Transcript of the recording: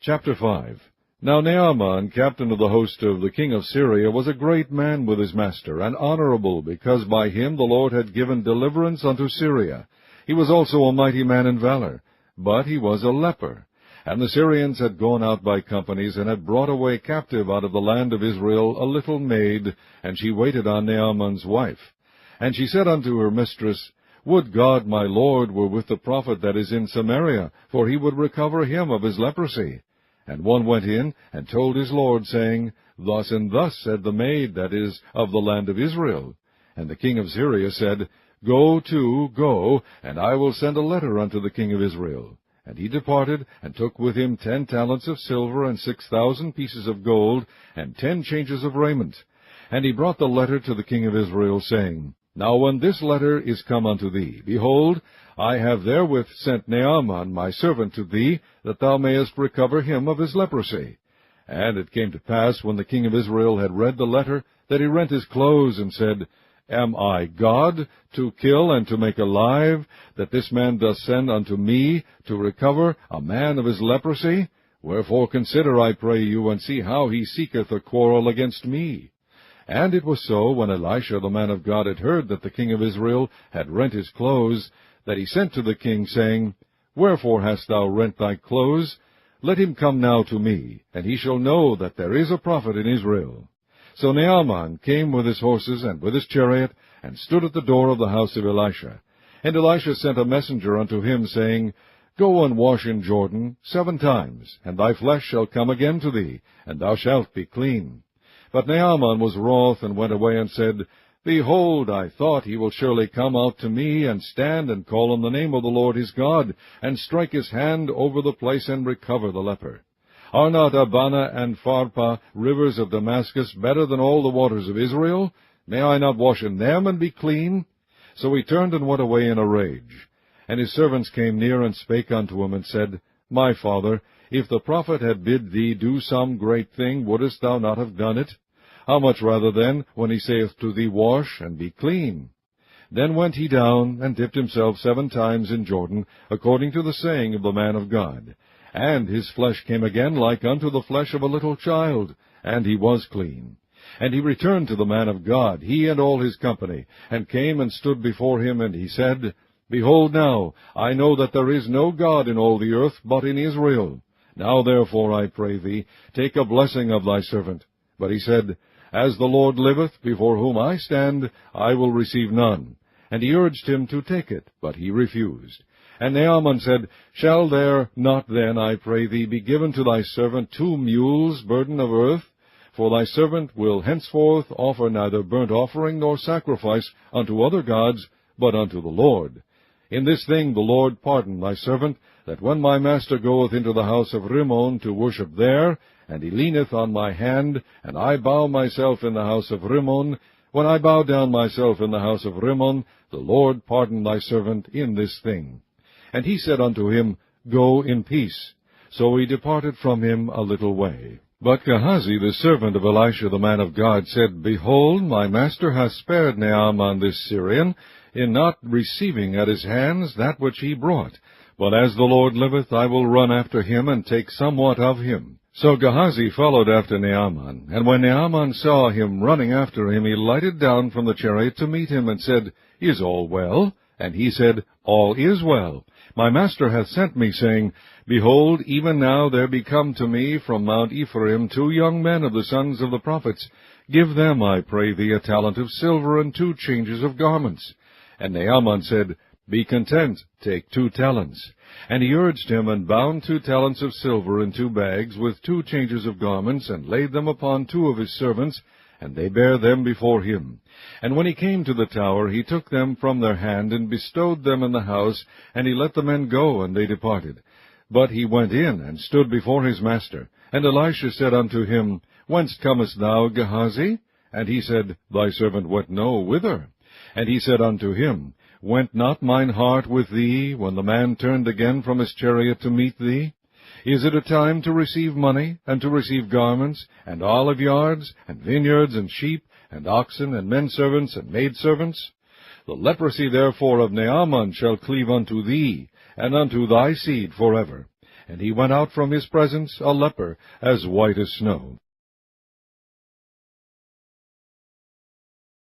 Chapter 5. Now Naaman, captain of the host of the king of Syria, was a great man with his master, and honorable, because by him the Lord had given deliverance unto Syria. He was also a mighty man in valor, but he was a leper. And the Syrians had gone out by companies, and had brought away captive out of the land of Israel a little maid, and she waited on Naaman's wife. And she said unto her mistress, Would God my Lord were with the prophet that is in Samaria, for he would recover him of his leprosy. And one went in, and told his lord, saying, Thus and thus said the maid that is of the land of Israel. And the king of Syria said, Go, and I will send a letter unto the king of Israel. And he departed, and took with him 10 talents of silver, and 6,000 pieces of gold, and 10 changes of raiment. And he brought the letter to the king of Israel, saying, Now when this letter is come unto thee, behold, I have therewith sent Naaman my servant to thee, that thou mayest recover him of his leprosy. And it came to pass, when the king of Israel had read the letter, that he rent his clothes, and said, Am I God, to kill and to make alive, that this man doth send unto me to recover a man of his leprosy? Wherefore consider, I pray you, and see how he seeketh a quarrel against me. And it was so, when Elisha the man of God had heard that the king of Israel had rent his clothes, that he sent to the king, saying, Wherefore hast thou rent thy clothes? Let him come now to me, and he shall know that there is a prophet in Israel. So Naaman came with his horses and with his chariot, and stood at the door of the house of Elisha. And Elisha sent a messenger unto him, saying, Go and wash in Jordan 7 times, and thy flesh shall come again to thee, and thou shalt be clean. But Naaman was wroth, and went away, and said, Behold, I thought he will surely come out to me, and stand and call on the name of the Lord his God, and strike his hand over the place, and recover the leper. Are not Abana and Pharpar, rivers of Damascus, better than all the waters of Israel? May I not wash in them, and be clean? So he turned and went away in a rage. And his servants came near, and spake unto him, and said, My father, if the prophet had bid thee do some great thing, wouldest thou not have done it? How much rather then, when he saith to thee, Wash, and be clean? Then went he down, and dipped himself 7 times in Jordan, according to the saying of the man of God. And his flesh came again like unto the flesh of a little child, and he was clean. And he returned to the man of God, he and all his company, and came and stood before him, and he said, Behold now, I know that there is no God in all the earth but in Israel. Now therefore, I pray thee, take a blessing of thy servant. But he said, As the Lord liveth, before whom I stand, I will receive none. And he urged him to take it, but he refused. And Naaman said, Shall there not then, I pray thee, be given to thy servant 2 mules burden of earth? For thy servant will henceforth offer neither burnt offering nor sacrifice unto other gods, but unto the Lord. In this thing the Lord pardon thy servant, that when my master goeth into the house of Rimmon to worship there, and he leaneth on my hand, and I bow myself in the house of Rimmon, when I bow down myself in the house of Rimmon, the Lord pardon thy servant in this thing. And he said unto him, Go in peace. So he departed from him a little way. But Gehazi, the servant of Elisha the man of God, said, Behold, my master hath spared Naaman this Syrian, in not receiving at his hands that which he brought. But as the Lord liveth, I will run after him, and take somewhat of him. So Gehazi followed after Naaman, and when Naaman saw him running after him, he lighted down from the chariot to meet him, and said, Is all well? And he said, All is well. My master hath sent me, saying, Behold, even now there be come to me from Mount Ephraim 2 young men of the sons of the prophets. Give them, I pray thee, a talent of silver, and 2 changes of garments. And Naaman said, Be content, take 2 talents. And he urged him, and bound 2 talents of silver in 2 bags, with 2 changes of garments, and laid them upon 2 of his servants, and they bare them before him. And when he came to the tower, he took them from their hand, and bestowed them in the house, and he let the men go, and they departed. But he went in, and stood before his master. And Elisha said unto him, Whence comest thou, Gehazi? And he said, Thy servant went no whither. And he said unto him, Went not mine heart with thee, when the man turned again from his chariot to meet thee? Is it a time to receive money, and to receive garments, and olive yards, and vineyards, and sheep, and oxen, and men servants, and maid servants? The leprosy therefore of Naaman shall cleave unto thee, and unto thy seed forever. and he went out from his presence a leper, as white as snow.